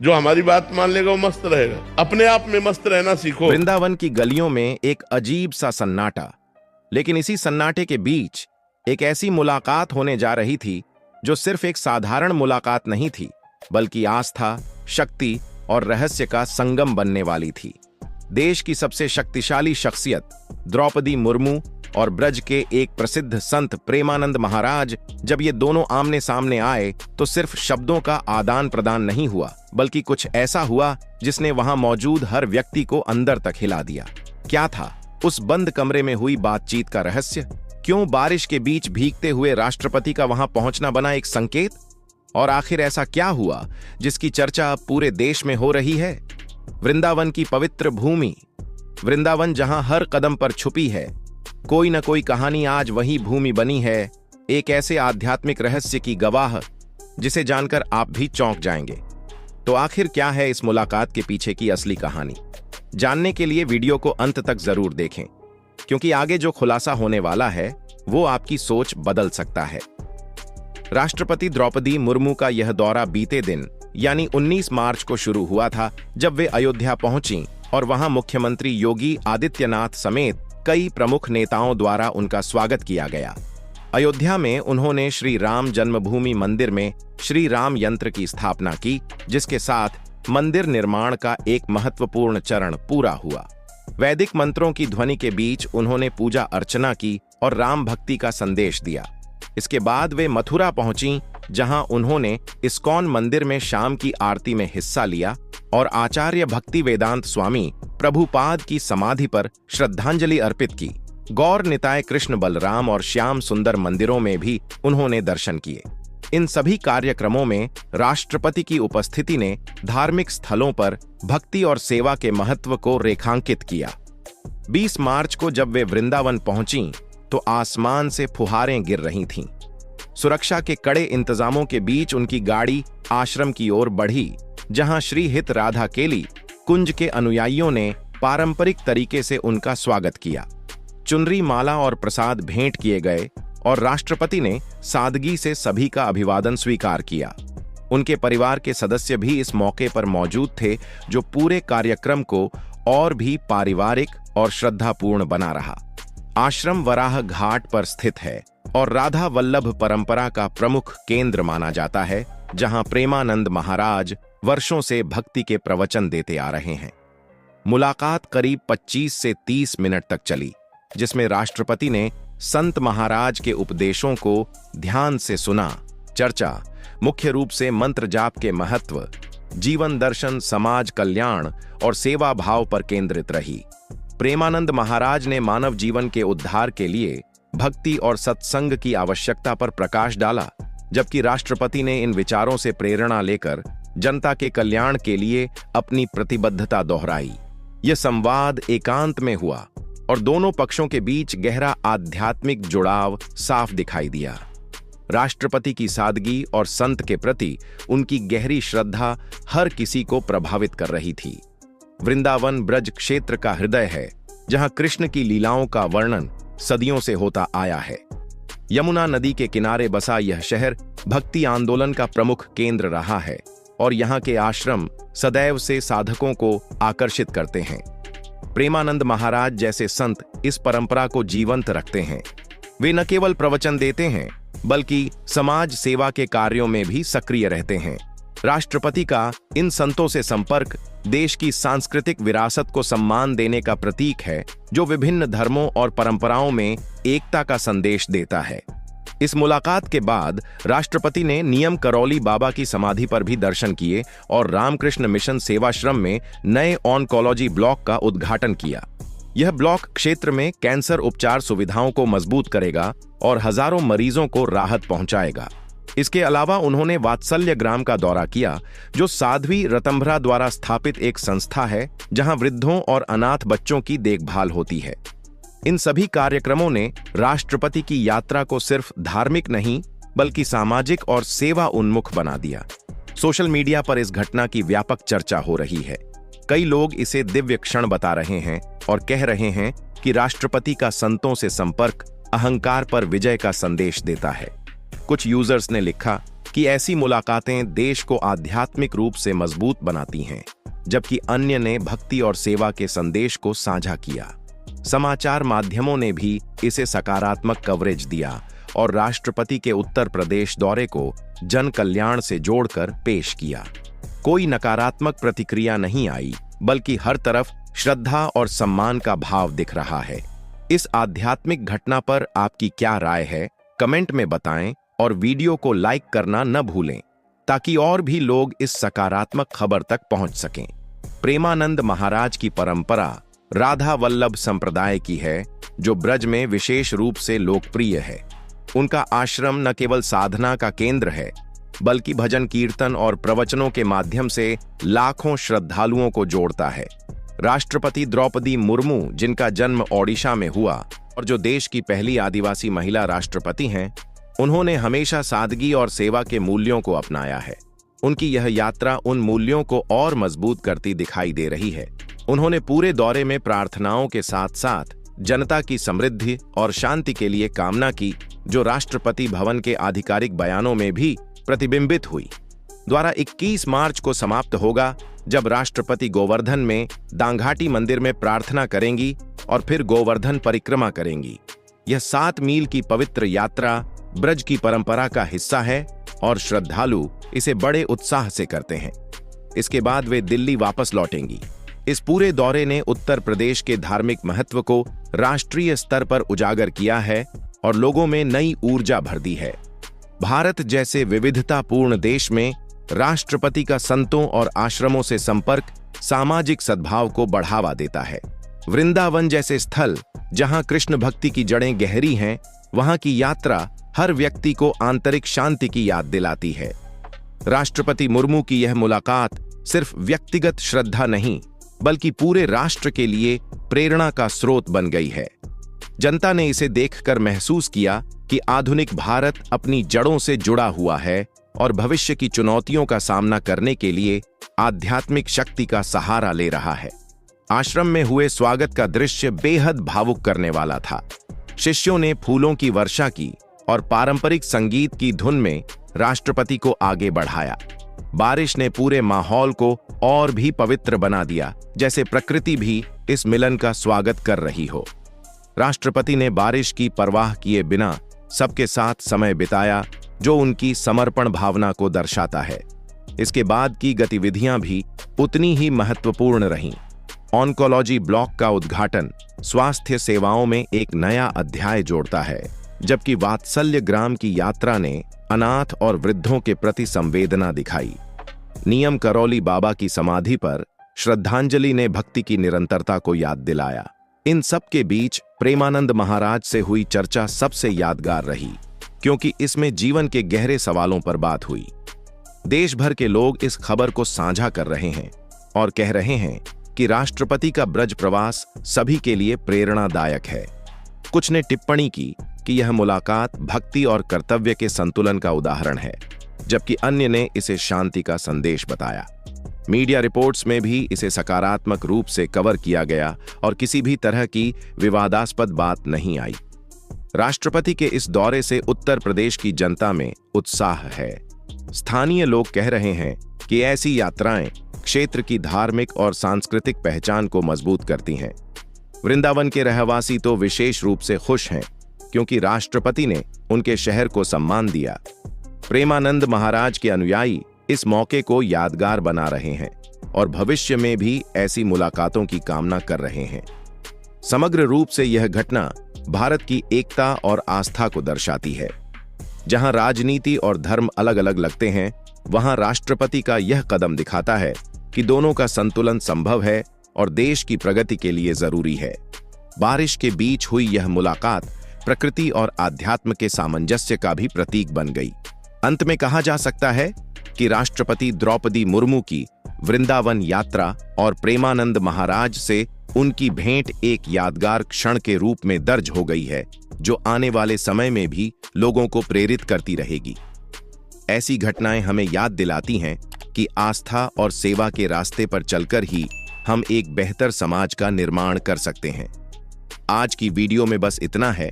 जो हमारी बात मान लेगा वो मस्त रहेगा। अपने आप में मस्त रहना सीखो। वृंदावन की गलियों में एक अजीब सा सन्नाटा, लेकिन इसी सन्नाटे के बीच एक ऐसी मुलाकात होने जा रही थी जो सिर्फ एक साधारण मुलाकात नहीं थी, बल्कि आस्था, शक्ति और रहस्य का संगम बनने वाली थी। देश की सबसे शक्तिशाली शख्सियत द्रौपदी मुर्मू और ब्रज के एक प्रसिद्ध संत प्रेमानंद महाराज, जब ये दोनों आमने सामने आए तो सिर्फ शब्दों का आदान प्रदान नहीं हुआ, बल्कि कुछ ऐसा हुआ जिसने वहां मौजूद हर व्यक्ति को अंदर तक हिला दिया। क्या था उस बंद कमरे में हुई बातचीत का रहस्य? क्यों बारिश के बीच भीगते हुए राष्ट्रपति का वहां पहुंचना बना एक संकेत? और आखिर ऐसा क्या हुआ जिसकी चर्चा अब पूरे देश में हो रही है? वृंदावन की पवित्र भूमि, वृंदावन जहां हर कदम पर छुपी है कोई न कोई कहानी, आज वही भूमि बनी है एक ऐसे आध्यात्मिक रहस्य की गवाह जिसे जानकर आप भी चौंक जाएंगे। तो आखिर क्या है इस मुलाकात के पीछे की असली कहानी? जानने के लिए वीडियो को अंत तक जरूर देखें, क्योंकि आगे जो खुलासा होने वाला है वो आपकी सोच बदल सकता है। राष्ट्रपति द्रौपदी मुर्मू का यह दौरा बीते दिन यानी 19 मार्च को शुरू हुआ था, जब वे अयोध्या पहुंची और वहां मुख्यमंत्री योगी आदित्यनाथ समेत कई प्रमुख नेताओं द्वारा उनका स्वागत किया गया। अयोध्या में उन्होंने श्री राम जन्मभूमि मंदिर में श्री राम यंत्र की स्थापना की, जिसके साथ मंदिर निर्माण का एक महत्वपूर्ण चरण पूरा हुआ। वैदिक मंत्रों की ध्वनि के बीच उन्होंने पूजा अर्चना की और राम भक्ति का संदेश दिया। इसके बाद वे मथुरा पहुंची, जहां उन्होंने इस्कॉन मंदिर में शाम की आरती में हिस्सा लिया और आचार्य भक्ति वेदांत स्वामी प्रभुपाद की समाधि पर श्रद्धांजलि अर्पित की। गौर निताय कृष्ण बलराम और श्याम सुंदर मंदिरों में भी उन्होंने दर्शन किए। इन सभी कार्यक्रमों में राष्ट्रपति की उपस्थिति ने धार्मिक स्थलों पर भक्ति और सेवा के महत्व को रेखांकित किया। 20 मार्च को जब वे वृंदावन पहुंची तो आसमान से फुहारें गिर रही थीं। सुरक्षा के कड़े इंतजामों के बीच उनकी गाड़ी आश्रम की ओर बढ़ी, जहां श्री हित राधा केली कुंज के अनुयायियों ने पारंपरिक तरीके से उनका स्वागत किया। चुनरी, माला और प्रसाद भेंट किए गए और राष्ट्रपति ने सादगी से सभी का अभिवादन स्वीकार किया। उनके परिवार के सदस्य भी इस मौके पर मौजूद थे, जो पूरे कार्यक्रम को और भी पारिवारिक और श्रद्धापूर्ण बना रहा। आश्रम वराह घाट पर स्थित है और राधा वल्लभ परंपरा का प्रमुख केंद्र माना जाता है, जहां प्रेमानंद महाराज वर्षों से भक्ति के प्रवचन देते आ रहे हैं। मुलाकात करीब 25 से 30 मिनट तक चली, जिसमें राष्ट्रपति ने संत महाराज के उपदेशों को ध्यान से सुना। चर्चा मुख्य रूप से मंत्र जाप के महत्व, जीवन दर्शन, समाज कल्याण और सेवा भाव पर केंद्रित रही। प्रेमानंद महाराज ने मानव जीवन के उद्धार के लिए भक्ति और सत्संग की आवश्यकता पर प्रकाश डाला, जबकि राष्ट्रपति ने इन विचारों से प्रेरणा लेकर जनता के कल्याण के लिए अपनी प्रतिबद्धता दोहराई। यह संवाद एकांत में हुआ और दोनों पक्षों के बीच गहरा आध्यात्मिक जुड़ाव साफ दिखाई दिया। राष्ट्रपति की सादगी और संत के प्रति उनकी गहरी श्रद्धा हर किसी को प्रभावित कर रही थी। वृंदावन ब्रज क्षेत्र का हृदय है, जहां कृष्ण की लीलाओं का वर्णन सदियों से होता आया है। यमुना नदी के किनारे बसा यह शहर भक्ति आंदोलन का प्रमुख केंद्र रहा है और यहाँ के आश्रम सदैव से साधकों को आकर्षित करते हैं। प्रेमानंद महाराज जैसे संत इस परंपरा को जीवंत रखते हैं। वे न केवल प्रवचन देते हैं, बल्कि समाज सेवा के कार्यों में भी सक्रिय रहते हैं। राष्ट्रपति का इन संतों से संपर्क देश की सांस्कृतिक विरासत को सम्मान देने का प्रतीक है, जो विभिन्न धर्मों और परंपराओं में एकता का संदेश देता है। इस मुलाकात के बाद राष्ट्रपति ने नियम करौली बाबा की समाधि पर भी दर्शन किए और रामकृष्ण मिशन सेवाश्रम में नए ऑन्कोलॉजी ब्लॉक का उद्घाटन किया। यह ब्लॉक क्षेत्र में कैंसर उपचार सुविधाओं को मजबूत करेगा और हजारों मरीजों को राहत पहुंचाएगा। इसके अलावा उन्होंने वात्सल्य ग्राम का दौरा किया, जो साध्वी रतंभरा द्वारा स्थापित एक संस्था है, जहां वृद्धों और अनाथ बच्चों की देखभाल होती है। इन सभी कार्यक्रमों ने राष्ट्रपति की यात्रा को सिर्फ धार्मिक नहीं, बल्कि सामाजिक और सेवा उन्मुख बना दिया। सोशल मीडिया पर इस घटना की व्यापक चर्चा हो रही है। कई लोग इसे दिव्य क्षण बता रहे हैं और कह रहे हैं कि राष्ट्रपति का संतों से संपर्क अहंकार पर विजय का संदेश देता है। कुछ यूजर्स ने लिखा कि ऐसी मुलाकातें देश को आध्यात्मिक रूप से मजबूत बनाती हैं, जबकि अन्य ने भक्ति और सेवा के संदेश को साझा किया। समाचार माध्यमों ने भी इसे सकारात्मक कवरेज दिया और राष्ट्रपति के उत्तर प्रदेश दौरे को जन कल्याण से जोड़कर पेश किया। कोई नकारात्मक प्रतिक्रिया नहीं आई, बल्कि हर तरफ श्रद्धा और सम्मान का भाव दिख रहा है। इस आध्यात्मिक घटना पर आपकी क्या राय है, कमेंट में बताएं और वीडियो को लाइक करना न भूलें, ताकि और भी लोग इस सकारात्मक खबर तक पहुंच सकें। प्रेमानंद महाराज की परंपरा राधा वल्लभ संप्रदाय की है, जो ब्रज में विशेष रूप से लोकप्रिय है। उनका आश्रम न केवल साधना का केंद्र है, बल्कि भजन कीर्तन और प्रवचनों के माध्यम से लाखों श्रद्धालुओं को जोड़ता है। राष्ट्रपति द्रौपदी मुर्मू, जिनका जन्म ओडिशा में हुआ और जो देश की पहली आदिवासी महिला राष्ट्रपति हैं, उन्होंने हमेशा सादगी और सेवा के मूल्यों को अपनाया है। उनकी यह यात्रा उन मूल्यों को और मजबूत करती दिखाई दे रही है। उन्होंने पूरे दौरे में प्रार्थनाओं के साथ साथ जनता की समृद्धि और शांति के लिए कामना की, जो राष्ट्रपति भवन के आधिकारिक बयानों में भी प्रतिबिंबित हुई। द्वारा 21 मार्च को समाप्त होगा, जब राष्ट्रपति गोवर्धन में दांघाटी मंदिर में प्रार्थना करेंगी और फिर गोवर्धन परिक्रमा करेंगी। यह 7 मील की पवित्र यात्रा ब्रज की परंपरा का हिस्सा है और श्रद्धालु इसे बड़े उत्साह से करते हैं। इसके बाद वे दिल्ली वापस लौटेंगी। इस पूरे दौरे ने उत्तर प्रदेश के धार्मिक महत्व को राष्ट्रीय स्तर पर उजागर किया है और लोगों में नई ऊर्जा भर दी है। भारत जैसे विविधतापूर्ण देश में राष्ट्रपति का संतों और आश्रमों से संपर्क सामाजिक सद्भाव को बढ़ावा देता है। वृंदावन जैसे स्थल, जहां कृष्ण भक्ति की जड़ें गहरी हैं, वहां की यात्रा हर व्यक्ति को आंतरिक शांति की याद दिलाती है। राष्ट्रपति मुर्मू की यह मुलाकात सिर्फ व्यक्तिगत श्रद्धा नहीं, बल्कि पूरे राष्ट्र के लिए प्रेरणा का स्रोत बन गई है। जनता ने इसे देखकर महसूस किया कि आधुनिक भारत अपनी जड़ों से जुड़ा हुआ है और भविष्य की चुनौतियों का सामना करने के लिए आध्यात्मिक शक्ति का सहारा ले रहा है। आश्रम में हुए स्वागत का दृश्य बेहद भावुक करने वाला था। शिष्यों ने फूलों की वर्षा की और पारंपरिक संगीत की धुन में राष्ट्रपति को आगे बढ़ाया। बारिश ने पूरे माहौल को और भी पवित्र बना दिया, जैसे प्रकृति भी इस मिलन का स्वागत कर रही हो। राष्ट्रपति ने बारिश की परवाह किए बिना सबके साथ समय बिताया, जो उनकी समर्पण भावना को दर्शाता है। इसके बाद की गतिविधियां भी उतनी ही महत्वपूर्ण रहीं। ऑन्कोलॉजी ब्लॉक का उद्घाटन स्वास्थ्य सेवाओं में एक नया अध्याय जोड़ता है, जबकि वात्सल्य ग्राम की यात्रा ने अनाथ और वृद्धों के प्रति संवेदना दिखाई। नियम करौली बाबा की समाधि पर श्रद्धांजलि ने भक्ति की निरंतरता को याद दिलाया। इन सब के बीच प्रेमानंद महाराज से हुई चर्चा सबसे यादगार रही, क्योंकि इसमें जीवन के गहरे सवालों पर बात हुई। देश भर के लोग इस खबर को साझा कर रहे हैं और कह रहे हैं कि राष्ट्रपति का ब्रज प्रवास सभी के लिए प्रेरणादायक है। कुछ ने टिप्पणी की कि यह मुलाकात भक्ति और कर्तव्य के संतुलन का उदाहरण है, जबकि अन्य ने इसे शांति का संदेश बताया। मीडिया रिपोर्ट्स में भी इसे सकारात्मक रूप से कवर किया गया और किसी भी तरह की विवादास्पद बात नहीं आई। राष्ट्रपति के इस दौरे से उत्तर प्रदेश की जनता में उत्साह है। स्थानीय लोग कह रहे हैं कि ऐसी यात्राएं क्षेत्र की धार्मिक और सांस्कृतिक पहचान को मजबूत करती हैं। वृंदावन के रहवासी तो विशेष रूप से खुश हैं, क्योंकि राष्ट्रपति ने उनके शहर को सम्मान दिया। प्रेमानंद महाराज के अनुयायी इस मौके को यादगार बना रहे हैं और भविष्य में भी ऐसी मुलाकातों की कामना कर रहे हैं। समग्र रूप से यह घटना भारत की एकता और आस्था को दर्शाती है। जहां राजनीति और धर्म अलग अलग लगते हैं, वहां राष्ट्रपति का यह कदम दिखाता है कि दोनों का संतुलन संभव है और देश की प्रगति के लिए जरूरी है। बारिश के बीच हुई यह मुलाकात प्रकृति और आध्यात्म के सामंजस्य का भी प्रतीक बन गई। अंत में कहा जा सकता है कि राष्ट्रपति द्रौपदी मुर्मू की वृंदावन यात्रा और प्रेमानंद महाराज से उनकी भेंट एक यादगार क्षण के रूप में दर्ज हो गई है, जो आने वाले समय में भी लोगों को प्रेरित करती रहेगी। ऐसी घटनाएं हमें याद दिलाती हैं कि आस्था और सेवा के रास्ते पर चलकर ही हम एक बेहतर समाज का निर्माण कर सकते हैं। आज की वीडियो में बस इतना है।